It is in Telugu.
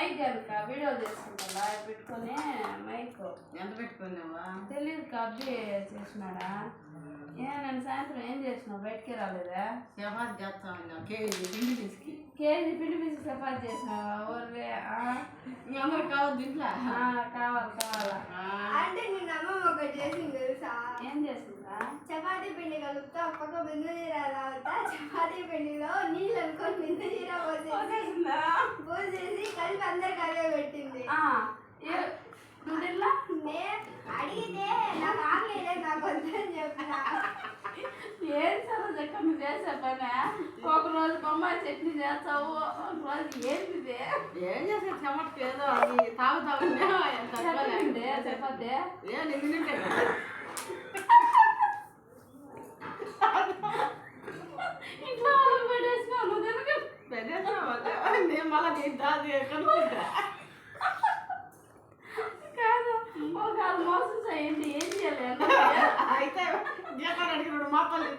మైక్ కనుక వీడియో చేసుకుంటా పెట్టుకొని మైక్ ఎంత పెట్టుకున్నావా తెలియదు అబ్బి చేసినాడా నన్ను సాయంత్రం ఏం చేసినావు బయటికి రాలేదా చపాతి చేస్తా కేజీ పిండి పిసికి పిండి పిసికి చపాతి చేసినావా ఒర్రే మీ అందరికి కావద్దు ఇంట్లో కావాలా అంటే నేను అమ్మమ్మ ఒకటి చేసింది తెలుసా ఏం చేసిందా చపాతీ పిండి కలుపుతా ఒక్కొక్క బిందు జీరా తాగుతా చపాతీ పిండిలో నీళ్ళు అనుకొని బిందు జీరా పోసేసి కలిపి అందరికి అదే పెట్టింది అడిగితే నాకు ఆగలేదే నాకు వద్దని చెప్పిన ఏం సరే చెక్క నువ్వు చేసే పని ఒక రోజు బొమ్మాయి చట్నీ చేస్తావు ఒక రోజు ఏంటిది ఏం చేసా చెమటకి ఏదో అది తాగుతావుండే చపాతి ఏ నిన్నంటే ఇంట్లో వాళ్ళకి పెట్టేసినావు నువ్వు తినక పెట్టేసినావు నేను మళ్ళీ నేను కనుక్కుంటా కాదు ఒక మోసం చేయండి ఏం చేయలేదు అయితే జీతాలు అడిగినాడు మాటలు